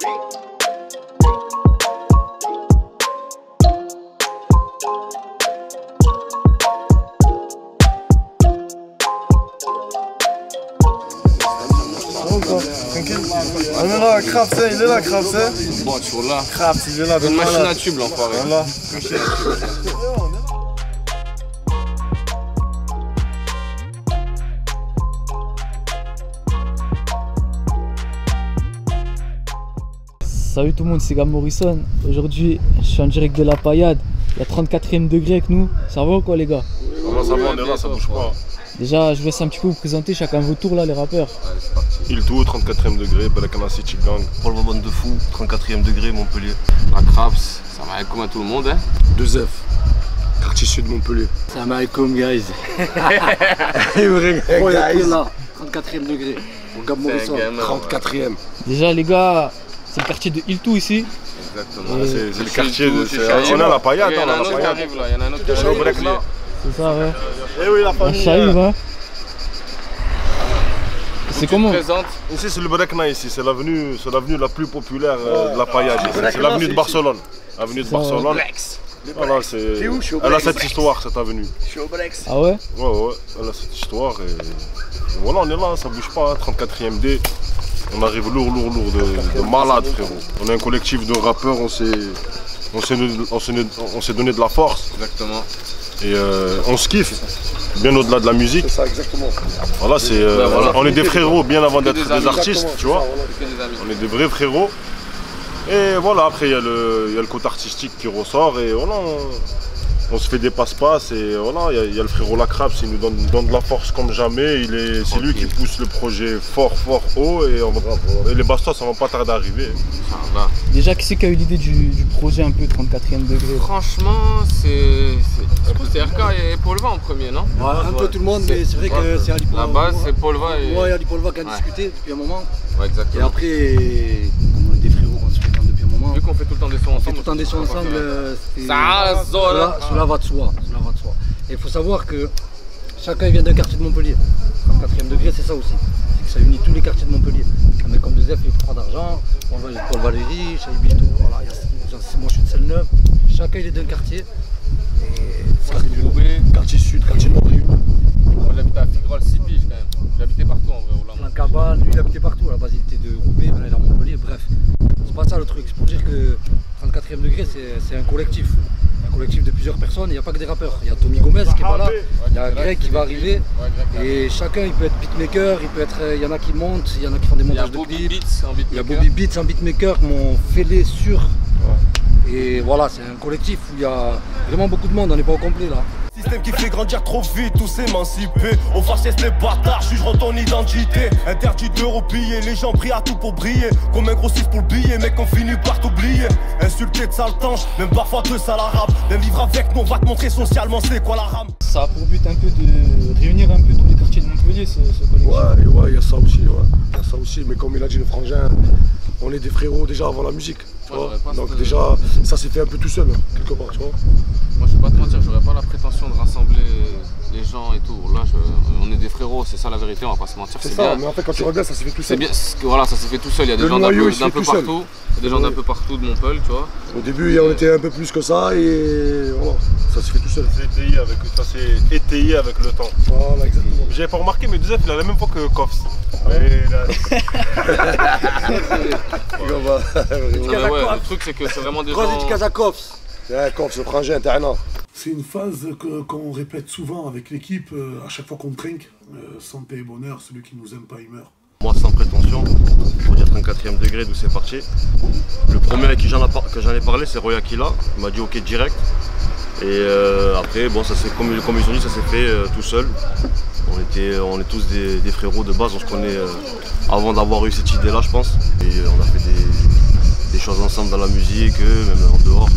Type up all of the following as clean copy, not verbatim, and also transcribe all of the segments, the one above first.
Tranquille. On est là, Krabs, il est là, Krabs. Bon, toujours là. Krabs, il est là. Une machine à tube, l'enfoiré. Voilà. Salut tout le monde, c'est Gab Morrison. Aujourd'hui, je suis en direct de la paillade. Il y a 34e degré avec nous. Ça va ou quoi, les gars? Ça va, on est là, ça bouge pas. Déjà, je vais laisser un petit peu vous présenter chacun vos tours là, les rappeurs. Allez, c'est parti. Iltou, 34e degré, Balakana City Gang. Paul Vabon de Fou, 34e degré, Montpellier. La Craps, ça va comme à tout le monde, hein. 2F, quartier sud de Montpellier. Salam alaikum guys. Là, 34e degré. Pour Gab Morrison. 34e. Déjà, les gars, c'est le quartier de Iltou ici. Exactement. C'est le quartier de. On est à la paillade, Il y en a un autre qui arrive là, il y en a un autre qui arrive. C'est ça, ouais. Eh oui, la On famille. s'arrive, hein. C'est comment? Ici, c'est le Brekna ici. C'est l'avenue la plus populaire de la paillade. C'est l'avenue de Barcelone. Avenue de Barcelone. Voilà, elle a cette histoire, cette avenue. Ah ouais? Ouais, elle a cette histoire et voilà, on est là, ça bouge pas, 34e D. On arrive lourd de malade, frérot. On est un collectif de rappeurs, on s'est donné de la force. Exactement. Et on se kiffe, bien au-delà de la musique. C'est ça, exactement. Voilà, on est des frérots bien avant d'être des artistes, tu vois. Que des amis. On est des vrais frérots. Et voilà, après il y a le côté artistique qui ressort et voilà, on se fait des passe-passe et voilà, il y a le frérot Lacraps, il nous donne de la force comme jamais, c'est lui qui pousse le projet fort haut et les bastos ça va pas tarder à arriver. Ça va. Déjà, qui c'est qui a eu l'idée du projet un peu 34e degré? Franchement, c'est RK et Polva en premier, non? Ouais, un peu tout le monde, mais c'est vrai que c'est Ali Polva. La base, c'est Polva et... Ouais, Ali Polva qui a discuté depuis un moment. Ouais, Et exactement. après, comme on est des frérots, on se fait depuis un moment. Vu qu'on fait tout le temps des sons On fait ensemble. tout le temps des sons ensemble. Ça, Cela va de soi. Et il faut savoir que chacun vient d'un quartier de Montpellier. 34e degré, c'est ça aussi. C'est que ça unit tous les quartiers de Montpellier. Un mec comme Joseph, il est 3 d'argent, Paul Valéry, Chahi Bilto, voilà, moi je suis de Celle-Neuve. Chacun il est d'un quartier. Quartier sud, quartier nord. Moi j'habitais à Figrol 6 piges quand même. J'habitais partout en vrai. La cabane, lui il habitait partout. À la base il était de Roubaix, maintenant il est à Montpellier. Bref, c'est pas ça le truc. C'est pour dire que 34e degré c'est un collectif. Un collectif de plusieurs personnes. Il n'y a pas que des rappeurs. Il y a Tommy Gomez qui est pas là. Il y a Greg qui va arriver. Et chacun il peut être beatmaker, il y en a qui montent, il y en a qui font des montages de clips. Il y a Bobby Beats en beatmaker, mon fêlé sûr. Et voilà, c'est un collectif où il y a vraiment beaucoup de monde, on n'est pas au complet là. Système qui fait grandir trop vite, tous s'émanciper. Aux fascistes les bâtards, jugeront ton identité. Interdit de roupiller, les gens prient à tout pour briller. Comme un grossiste pour le billet, mec on finit par t'oublier. Insulté de sale tanche, même parfois de sale arabe. Même vivre avec nous, on va te montrer socialement c'est quoi la rame. Ça a pour but un peu de réunir un peu tous les quartiers de Montpellier, ce collectif. Ouais, il y a ça aussi, Il y a ça aussi, mais comme il a dit le frangin, on est des frérots déjà avant la musique. Tu vois. Donc déjà, ça s'est fait un peu tout seul, quelque part, tu vois. Moi je vais pas te mentir, j'aurais pas la prétention de rassembler les gens et tout. Là, on est des frérots, c'est ça la vérité, on va pas se mentir. C'est ça, bien. Mais en fait quand tu regardes, ça s'est fait tout seul. C'est bien, voilà, ça s'est fait tout seul. Il y a des gens d'un peu partout. Il y a des gens d'un peu partout de Montpellier, tu vois. Au début, on était un peu plus que ça et voilà, ça s'est fait tout seul. Ça s'est étayé avec le temps. Voilà, exactement. J'avais pas remarqué, mais 2F il a la même fois que Kofs. Le truc c'est que c'est vraiment des gens... Kazakovs. Kofs, le frangin, Terna. C'est une phase qu'on répète souvent avec l'équipe à chaque fois qu'on trinque. Santé et bonheur, celui qui nous aime pas, il meurt. Moi sans prétention, pour dire 34e degré d'où c'est parti. Le premier avec qui j'en ai parlé c'est Roya Killa, il m'a dit ok direct. Et après bon ça c'est comme ils ont dit, ça s'est fait tout seul. On est tous des frérots de base, on se connaît avant d'avoir eu cette idée là je pense. Et on a fait des choses ensemble dans la musique, même en dehors.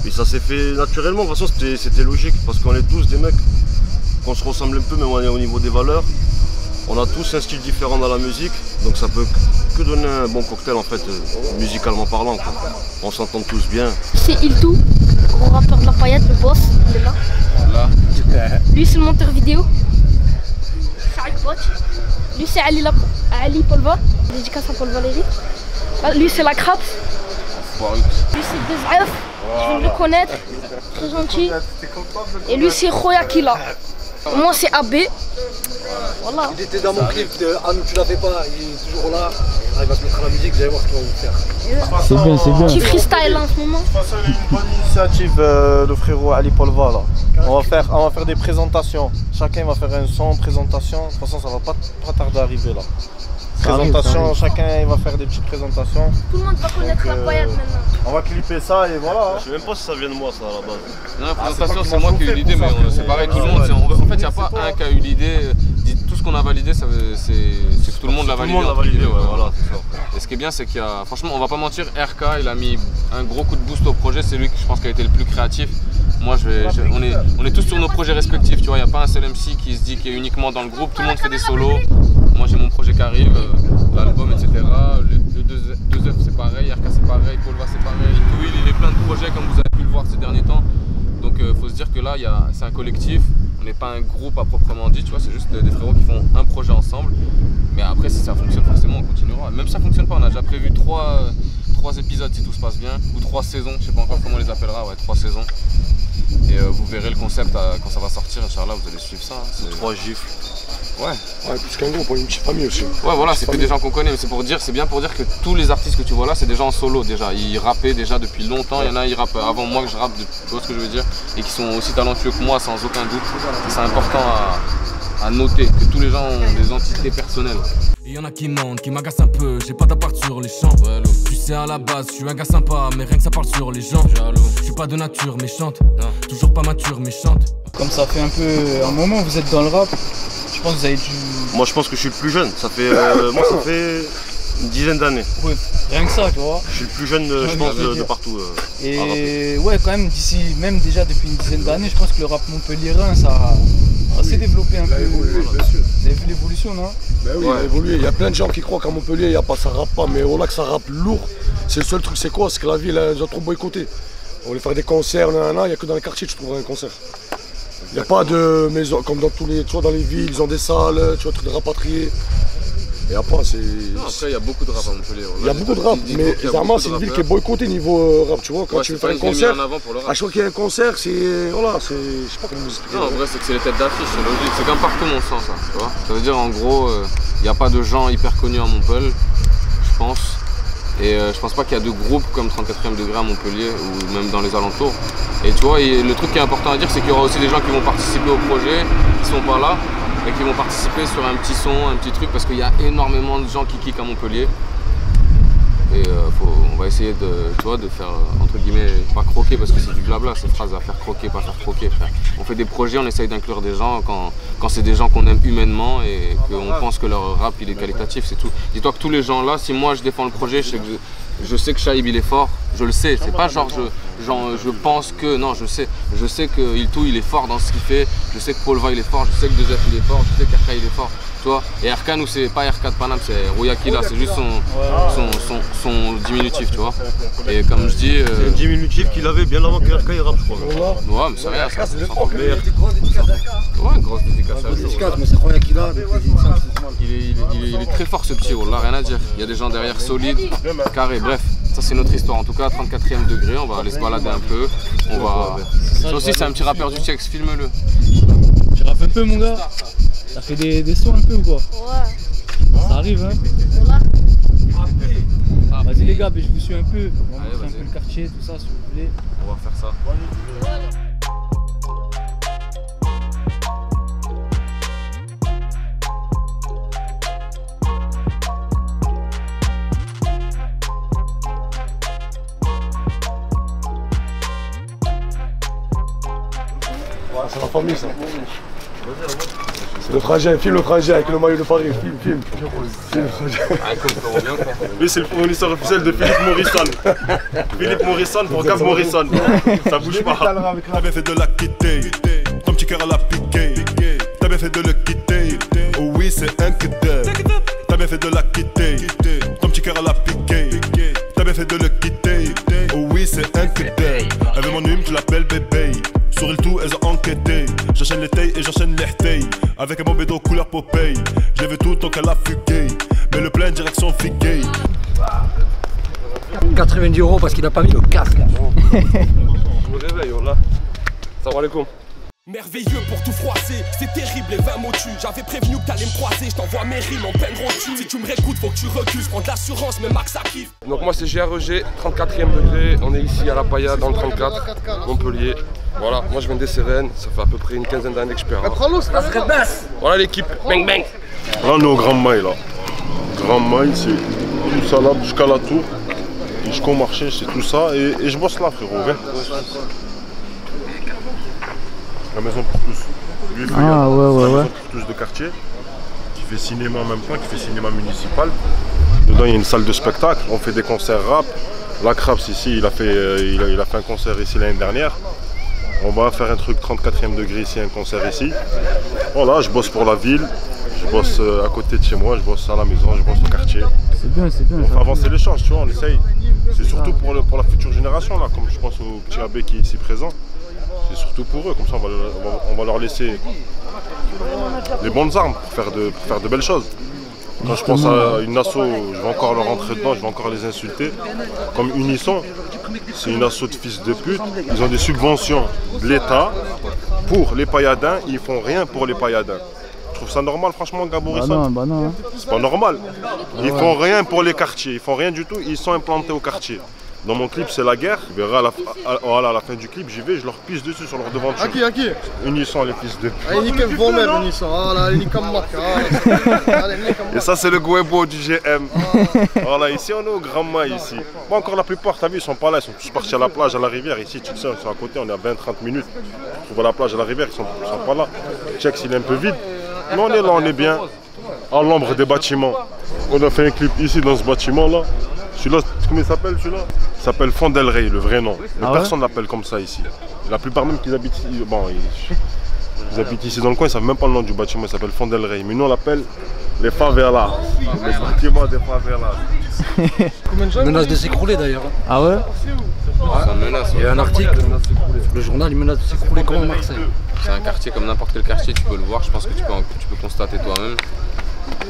Et ça s'est fait naturellement, de toute façon c'était logique parce qu'on est tous des mecs qu'on se ressemble un peu même au niveau des valeurs. On a tous un style différent dans la musique, donc ça peut que donner un bon cocktail en fait, musicalement parlant. Quoi. On s'entend tous bien. C'est Iltou, gros rappeur de la paillade, le boss, il est là. Voilà. Lui c'est le monteur vidéo. Lui c'est Ali Polva, dédicace à Paul Valéry. Là, lui, c'est la crabe. Enfoiré. Lui, c'est Bezaf. Je viens de le connaître. Très gentil. Et lui, c'est Royakila. Moi, c'est AB. Voilà. Il était dans mon clip de Ah nous tu l'as fait pas, il est toujours là. Ah, il va se mettre à la musique, vous allez voir ce qu'il va vous faire. C'est bien, c'est bien. Petit freestyle en ce moment. De toute façon, il y a une bonne initiative, le frérot Ali Polva là. On va faire des présentations. Chacun va faire un son, présentation. De toute façon, ça va pas tarder à arriver là. Présentation, chacun il va faire des petites présentations. Tout le monde va connaître la paillade maintenant. On va clipper ça et voilà. Je sais même pas si ça vient de moi ça à la base. Non, la présentation, c'est moi qui ai eu l'idée, mais c'est pareil, tout le monde. En fait, il n'y a pas un qui a eu l'idée. Tout ce qu'on a validé, c'est que tout le monde l'a validé. Voilà, c'est ça. Et ce qui est bien, c'est qu'il y a. Franchement, on va pas mentir, RK, il a mis un gros coup de boost au projet. C'est lui qui, je pense, qui a été le plus créatif. Moi, on est tous sur nos projets respectifs, tu vois. Il n'y a pas un seul MC qui se dit qu'il est uniquement dans le groupe. Tout le monde fait des solos. Moi, j'ai mon projet qui arrive, l'album, etc. Le 2F, c'est pareil. RK, c'est pareil. Polva, c'est pareil. Will, il est plein de projets, comme vous avez pu le voir ces derniers temps. Donc, il faut se dire que là, c'est un collectif. On n'est pas un groupe à proprement dit, tu vois. C'est juste des frérots qui font un projet ensemble. Mais après, si ça fonctionne, forcément, on continuera. Même si ça fonctionne pas, on a déjà prévu 3 épisodes si tout se passe bien, ou 3 saisons, je sais pas encore comment on les appellera, ouais, 3 saisons. Et vous verrez le concept quand ça va sortir, Inch'Allah, vous allez suivre ça. Hein, 3 gifles. Ouais. Ouais, plus qu'un groupe, une petite famille aussi. Ouais, voilà, c'est que des gens qu'on connaît, mais c'est bien pour dire que tous les artistes que tu vois là, c'est des gens en solo déjà. Ils rappaient déjà depuis longtemps, il y en a ils rappent avant moi que je rappe, tu vois ce que je veux dire, et qui sont aussi talentueux que moi sans aucun doute. C'est important à noter que tous les gens ont des entités personnelles. Et y'en a qui mentent, qui m'agacent un peu, j'ai pas d'appart sur les champs. Ouais, tu sais à la base, je suis un gars sympa, mais rien que ça parle sur les gens. Je suis pas de nature méchante, toujours pas mature méchante. Comme ça fait un peu un moment que vous êtes dans le rap, je pense que vous avez dû... Moi je pense que je suis le plus jeune, ça fait une dizaine d'années. Ouais, rien que ça, tu vois. Je suis le plus jeune, je pense, de partout. Et ouais, quand même, d'ici, même déjà depuis une dizaine d'années, je pense que le rap montpelliérain, ça s'est développé un peu. Évolué, bien sûr. Vous avez vu l'évolution, non? Ben oui, il a évolué. Il y a plein de gens qui croient qu'à Montpellier, ça rappe pas, mais on a que ça rappe lourd. C'est le seul truc, c'est quoi? C'est que la ville, elle nous a trop boycotté. On voulait faire des concerts, il n'y a que dans les quartiers que tu trouveras un concert. Il n'y a pas de maison, comme dans tous les, tu vois, dans les villes, ils ont des salles, tu vois, trucs de rapatriés. Et après, c'est... Après, il y a beaucoup de rap à Montpellier. Il y a beaucoup de rap, mais Zarma, c'est une ville qui est boycottée niveau rap, tu vois. Quand tu veux faire un concert, à chaque fois qu'il y a un concert, c'est... Voilà, c'est... Je sais pas comment vous expliquer. Non, en vrai, c'est que c'est les têtes d'affiche, c'est logique. C'est comme partout, mon sens, ça, tu vois. Ça veut dire, en gros, il n'y a pas de gens hyper connus à Montpellier, je pense. Et je pense pas qu'il y a de groupes comme 34e degré à Montpellier ou même dans les alentours. Et tu vois, le truc qui est important à dire, c'est qu'il y aura aussi des gens qui vont participer au projet, qui sont pas là, et qui vont participer sur un petit son, un petit truc, parce qu'il y a énormément de gens qui kickent à Montpellier. Et on va essayer de faire, entre guillemets, pas croquer, parce que c'est du blabla, cette phrase à faire croquer, pas faire croquer. Frère. On fait des projets, on essaye d'inclure des gens quand c'est des gens qu'on aime humainement et qu'on pense que leur rap il est qualitatif, c'est tout. Dis-toi que tous les gens là, si moi je défends le projet, je sais que Shaib il est fort, je le sais, c'est pas genre je pense que, non, je sais que Iltou il est fort dans ce qu'il fait, je sais que Polva il est fort, je sais que 2F il est fort, je sais qu'RK il est fort, tu vois. Et RK nous c'est pas RK de Paname, c'est Royakila, c'est juste son diminutif, tu vois. Et comme je dis... C'est un diminutif qu'il avait bien avant que RK il rappe, je crois. Ouais, mais c'est rien, ça. C'est le propre, mais une grosse dédicace d'RK. Ouais, une grosse dédicace à lui. Mais c'est Royakila, il est très fort ce petit, là, rien à dire. Il y a des gens derrière solides, carrés, bref. Ça c'est notre histoire, en tout cas 34e degré, on va aller se balader un peu. Ça aussi c'est un petit rappeur du TX, filme-le. Tu rappes un peu mon gars? T'as fait des sons un peu ou quoi? Ouais. Ça arrive hein? Voilà. Vas-y les gars, je vous suis un peu. On va Allez, montrer un peu le quartier, tout ça si vous voulez. On va faire ça. C'est la famille ça. C'est le trajet, filme le trajet avec le maillot de Paris, filme le trajet. Lui c'est le fournisseur officiel de Philippe Morrison. Philippe Morrison pour Gab Morrison. Ça bouge pas. T'as bien fait de la quitter, ton petit cœur à la piqué. T'as bien fait de le quitter, oh oui c'est un cadet. T'as bien fait de la quitter, ton petit cœur à la piqué. T'as bien fait de le quitter, oh oui c'est un cadet. Elle veut mon hume, tu l'appelles bébé. Sur le tout, elles ont enquêté. J'enchaîne les tailles et j'enchaîne les tailles. Avec un bon bédo couleur Popeye. J'ai vu tout tant qu'elle a fugué. Mais le plein direction figué. 90 € parce qu'il a pas mis le casque. Je me réveille, voilà. Salam alaikum. Merveilleux pour tout froisser, c'est terrible les 20 mots tuent. J'avais prévenu que t'allais me croiser, je t'envoie mes rimes en peine rotue. Si tu me réécoutes, faut que tu recules, prends de l'assurance, mais Max ça kiffe. Donc moi c'est GREG, 34e degré, on est ici à la Paillade dans le 34, Montpellier. Voilà, moi je viens des Cévennes, ça fait à peu près une quinzaine d'années que je perds. Voilà l'équipe, bang bang. Là on est au Grand Mail là. Grand Mail c'est tout ça là jusqu'à la tour. Et jusqu'au marché c'est tout ça et je bosse là frérot, viens. La maison pour tous. Lui, il fait la maison pour tous de quartier, qui fait cinéma en même temps, qui fait cinéma municipal. Dedans il y a une salle de spectacle, on fait des concerts rap. La Craps ici, il a fait un concert ici l'année dernière. On va faire un truc 34e degré ici, un concert ici. Voilà, je bosse pour la ville, je bosse à côté de chez moi, je bosse à la maison, je bosse au quartier. C'est bien, c'est bien. On fait avancer les choses, tu vois, on essaye. C'est surtout pour la future génération là, comme je pense au petit abbé qui est ici présent. C'est surtout pour eux, comme ça on va leur laisser les bonnes armes pour faire de belles choses. Quand je pense à une asso, je vais encore leur rentrer dedans, je vais encore les insulter. Comme Unisson, c'est une asso de fils de pute. Ils ont des subventions de l'État pour les pailladins, ils font rien pour les pailladins. Je trouve ça normal franchement Gaborisson. Bah non. C'est pas normal. Ils font rien pour les quartiers, ils font rien du tout, ils sont implantés au quartier. Dans mon clip, c'est la guerre. Tu verras à la fin du clip, j'y vais, je leur pisse dessus sur leur devanture. À qui Unisson, les fils de pute. Unisson. Et ça, c'est le Guebo du GM. Voilà, ici, on est au Grand Mail, ici. Bon, encore la plupart, t'as vu, ils sont pas là, ils sont tous partis à la plage, à la rivière. Ici, tu sais, ils sont à côté, on est à 20-30 minutes. Tu vois la plage, à la rivière, ils sont pas là. Check s'il est un peu vide. Mais on est là, on est bien. À l'ombre des bâtiments. On a fait un clip ici, dans ce bâtiment-là. Celui-là, comment il s'appelle celui-là? Il s'appelle Fondel Rey, le vrai nom. Mais personne ne l'appelle comme ça ici. La plupart même qui habitent ici, ils habitent ici dans le coin, ils ne savent même pas le nom du bâtiment, il s'appelle Fondel Rey. Mais nous on l'appelle les favelas. Les bâtiments des favelas. Menace de s'écrouler d'ailleurs. Ah ouais? Ça menace. Il y a un article, le journal il menace de s'écrouler comme à Marseille. C'est un quartier comme n'importe quel quartier, tu peux le voir, je pense que tu peux constater toi-même.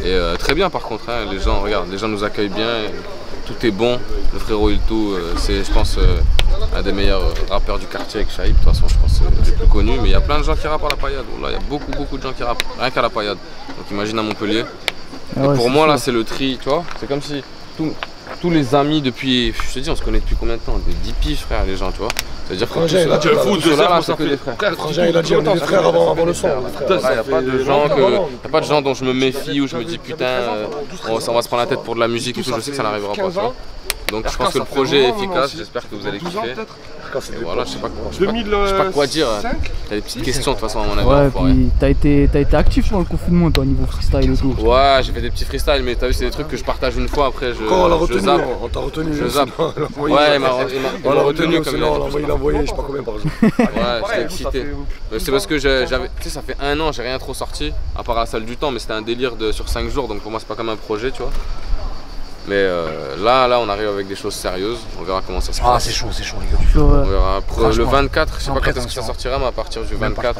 Et très bien par contre, hein, les gens, regarde, les gens nous accueillent bien. Tout est bon, le frérot Iltou, c'est je pense un des meilleurs rappeurs du quartier avec Shaib, de toute façon je pense les plus connus, mais il y a plein de gens qui rappent à la Paillade, il y a beaucoup de gens qui rappent, rien qu'à la Paillade, donc imagine à Montpellier. Et pour moi là c'est le tri, tu vois, c'est comme si tous les amis depuis, je te dis on se connaît depuis combien de temps, des 10 piges frère les gens tu vois. C'est-à-dire que c'est que des frères. Il a dit on est des frères avant le son. Il n'y a pas de gens dont je me méfie ou je me dis putain on va se prendre la tête pour de la musique et tout, je sais que ça n'arrivera pas. Donc je pense que le projet est efficace, j'espère que vous allez kiffer. Et voilà, je sais pas quoi dire. Il y a des petites questions de toute façon à mon avis. Ouais, puis t'as été actif dans le confinement toi au niveau freestyle et tout. Ouais, j'ai fait des petits freestyles, mais t'as vu c'est des trucs que je partage une fois, après je zappe. On t'a retenu. Je zappe. Ouais, il m'a retenu comme il a envoyé je sais pas combien par jour. Ouais, j'étais excité. C'est parce que j'avais, tu sais, ça fait 1 an, j'ai rien trop sorti, à part la salle du temps, mais c'était un délire sur 5 jours, donc pour moi c'est pas comme un projet, tu vois. Mais là, on arrive avec des choses sérieuses, on verra comment ça se passe. Ah, c'est chaud, les gars. On verra le 24, je sais pas quand est-ce que ça sortira, mais à partir du 24.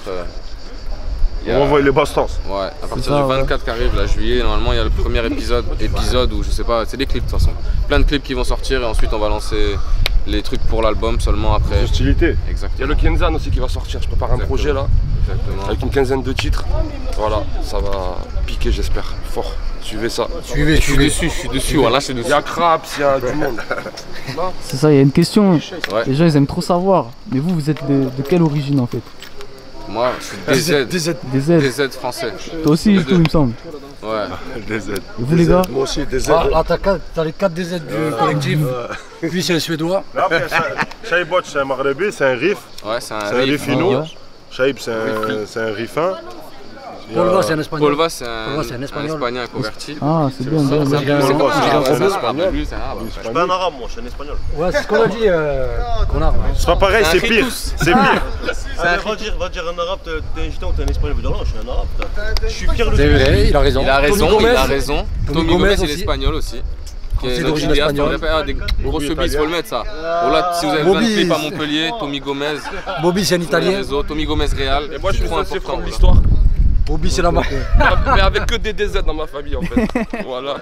On envoie les bastons. Ouais, à partir du 24 qui arrive, là, juillet, normalement, il y a le premier épisode où je sais pas, c'est des clips de toute façon. Plein de clips qui vont sortir et ensuite on va lancer les trucs pour l'album seulement après. Hostilité. Exactement. Il y a le Kenzan aussi qui va sortir, je prépare un projet là. Exactement. Avec une quinzaine de titres. Voilà, ça va piquer j'espère, fort. Suivez ça. Je suis dessus, voilà, c'est dessus. Il y a Craps, il y a du monde. C'est ça, il y a une question. Ouais. Les gens ils aiment trop savoir. Mais vous êtes de quelle origine en fait? Moi, je suis DZ français. Toi aussi, tout il me semble. Ouais, DZ. Et vous les gars? Moi aussi, DZ. Ah, t'as les 4 DZ du collectif. Lui, c'est le suédois. Shaibot, c'est un Maghrebi, c'est un riff. Ouais, c'est un riffino. Shaib, c'est un riffin. Polva, c'est un espagnol. Polva, c'est un espagnol converti. Ah, c'est bien. Je suis pas un arabe, moi, je suis un espagnol. Ouais, c'est ce qu'on a dit, connard. C'est pas pareil, c'est pire. C'est pire. Va dire un arabe, t'es un gitan ou t'es un espagnol. Non, je suis un arabe. Je suis fier de C'est vrai, il a raison. Il a raison. Tommy Gomez, il est espagnol aussi. C'est d'origine espagnole. Des gros chebis, il faut le mettre ça. Voilà, si vous avez besoin de clips à Montpellier, Tommy Gomez. Bobby, c'est un italien. Tommy Gomez Real. Et moi je suis censé prendre l'histoire. Bobby, c'est la marque. Mais avec que des DZ dans ma famille en fait. Voilà.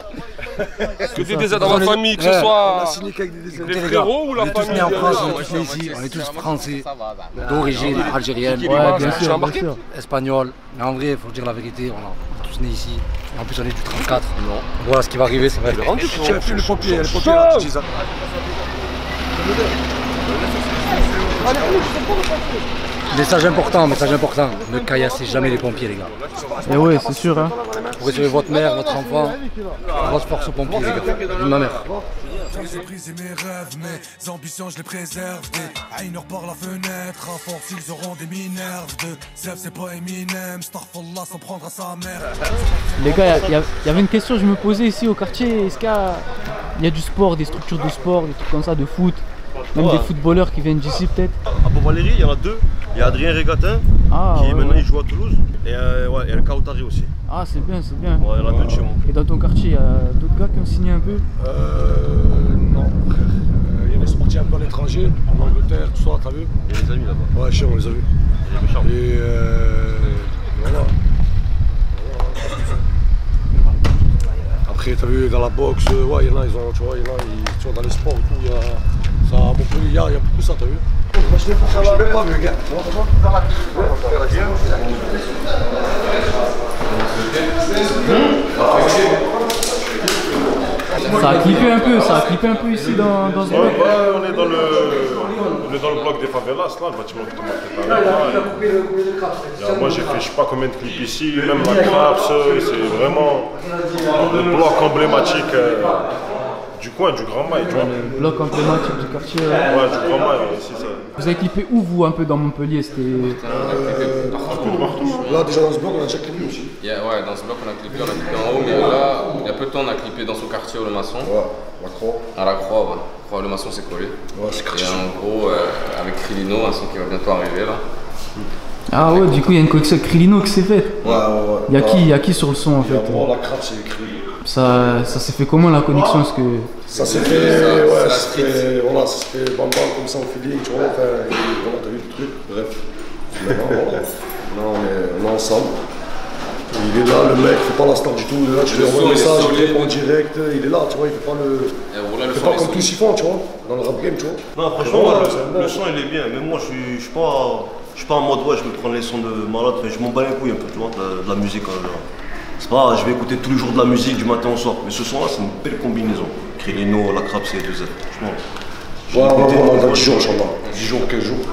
Que des DZ dans ma famille, que ce soit les frérots ou la famille. On est tous nés en France, on est tous nés ici, on est tous français, d'origine algérienne, espagnole. Mais en vrai, il faut dire la vérité, on est tous nés ici. En plus, on est du 34. Voilà ce qui va arriver, c'est vrai. Le pompier, Message important, ne caillassez jamais les pompiers, les gars. Et ouais, c'est sûr, hein. Vous recevez votre mère, votre enfant, votre force aux pompiers, les gars. Vive ma mère. J'ai brisé mes rêves, mes ambitions je les préserve. Des Einer par la fenêtre, à force ils auront des minerves. De Zef c'est pas Eminem, Starfallah sans prendre à sa mère. Les gars, il y avait une question que je me posais ici au quartier. Est-ce qu'il y a du sport, des structures de sport, des trucs comme ça, de foot? Même des footballeurs qui viennent d'ici peut-être? À Pont-Valéry, il y en a deux. Il y a Adrien Régatin, qui maintenant il joue à Toulouse. Et il y a le Kaotari aussi. Ah, c'est bien, c'est bien. Ouais, il y en a deux de chez moi. Et dans ton quartier, il y a d'autres gars qui ont signé un peu? Non, frère. Il y a des sportifs un peu à l'étranger, en Angleterre, tout ça, t'as vu? Il y a des amis là-bas. Ouais, chez on les a vus. Et voilà. Après, t'as vu, dans la boxe, ouais, il y en a, tu vois, ils sont dans les sports et tout, il y a ça, à Montpellier, il y a beaucoup ça, t'as vu? Je l'ai pas vu, gars. Ça a clippé un peu ici dans ce bloc. Ouais, on est dans le bloc des favelas, là, le bâtiment que tu m'as fait. Moi j'ai fait je sais pas combien de clips ici, même la Craps, c'est vraiment le bloc emblématique du coin, du Grand Mail. Le bloc emblématique du quartier. Ouais, du Grand Mail, c'est ça. Vous avez clippé où vous un peu dans Montpellier? C'était partout. Là déjà dans ce bloc on a déjà clippé aussi. Ouais, dans ce bloc on a clippé en haut, mais là, il y a peu de temps on a clippé dans son quartier au Le Maçon. Ouais, la Croix. À la Croix, ouais. Croix, Le Maçon c'est collé. Ouais, c'est quartier. Et en gros, avec Krilino, un son qui va bientôt arriver là. Ah ouais, du coup il y a une connexion avec Krilino qui s'est faite. Ouais. Il y a qui sur le son en fait? La Craps c'est écrit. Ça s'est fait comment la connexion? Parce que ça s'est fait, ouais, ça s'est fait bam bam comme ça au feeling, tu vois, enfin, voilà, t'as vu le truc, bref. Maintenant, on est ensemble. Il est là, le mec, il fait pas la star du tout, il est là, tu lui envoies un message, il répond en direct, il est là, tu vois, il fait pas comme tous ils font, tu vois, dans le rap game, tu vois. Non, franchement, le son il est bien, mais moi je suis pas en mode, ouais, je me prends les sons de malade, je m'en bats les couilles un peu, tu vois, de la musique. C'est pas, je vais écouter tous les jours de la musique du matin au soir, mais ce son là c'est une belle combinaison. Krilino, la Craps et 2F, franchement. Ouais, dans 10 jours, Inch'Allah. 10 jours, 15 jours.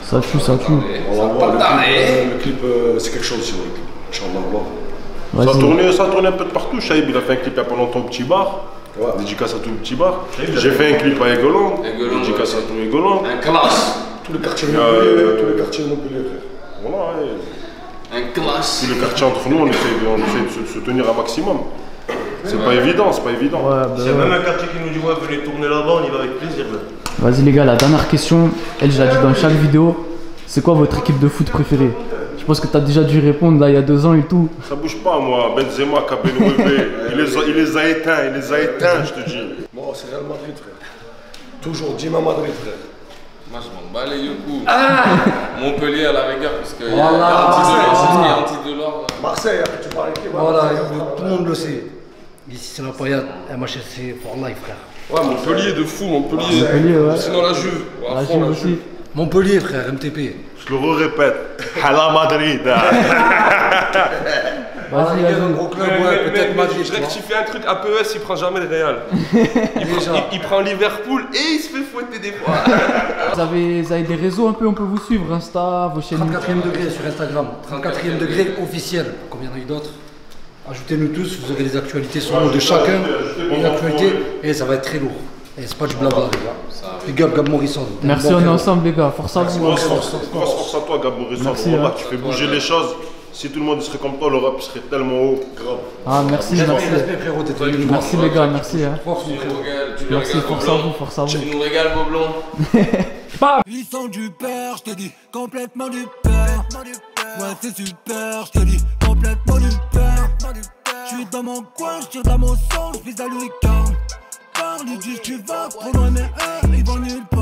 Ça tue. Le clip, c'est quelque chose aussi, Inch'Allah. Ça a tourné un peu de partout. Chaïb, il a fait un clip il y a pas longtemps au Petit Bar. Ouais. Dédicace à tout le Petit Bar. J'ai fait un clip à Egoland. Dédicace à tout Egoland. Un classe. Tous les quartiers de Montpellier, Voilà, ouais. Un classe. Tous les quartiers entre nous, on essaie de se tenir un maximum. C'est pas évident. Ouais, s'il y a même un quartier qui nous dit ouais, venez tourner là-bas, on y va avec plaisir. Vas-y les gars, la dernière question, je l'ai dit dans chaque vidéo, c'est quoi votre équipe de foot préférée? Je pense que tu as déjà dû répondre là il y a 2 ans et tout. Ça bouge pas moi, Benzema, Kabenoubé, il les a éteints, je te dis. Moi c'est Real Madrid, frère. Toujours Dima Madrid, frère. Moi je m'en bats les coups. Montpellier à la rigueur, parce qu'il y a un titre de l'or. Marseille, après tu parles avec Voilà, tout le monde le sait. Ici c'est la Payade, MHSC for life, frère. Ouais, Montpellier de fou, Montpellier. Ouais. Sinon la Juve. La Juve aussi. Montpellier, frère, MTP. Je le répète, Hala Madrid. Vas-y, un gros club, ouais, peut-être Madrid. Je rectifie un truc, APES il prend jamais le Real. Il prend Liverpool et il se fait fouetter des fois. Vous avez des réseaux un peu, on peut vous suivre, Insta, vos chaînes. 34e degré sur Instagram, 34e degré officiel, comme il y en a eu d'autres. Ajoutez-nous tous, vous aurez les actualités sur nous de chacun, une actualité, et ça va être très lourd. Et c'est pas du blabla, les gars. Big up Gab Morrison. Merci, on est ensemble, les gars. Force à vous. Force à toi, Gab Morrison. Tu fais bouger les choses. Si tout le monde serait comme toi, l'Europe serait tellement haut. Grave. Ah, merci. Merci, les gars, merci. Merci, force à vous. Tu nous régales, Boblon. Ils sont du père, je te dis, complètement du père. Ouais, c'est super, je te dis, complètement du père. Je suis dans mon coin, je tire dans mon sang, je vise à Louis XV. Parle, ils disent tu vas trop loin, mais eux, ils vont nulle part.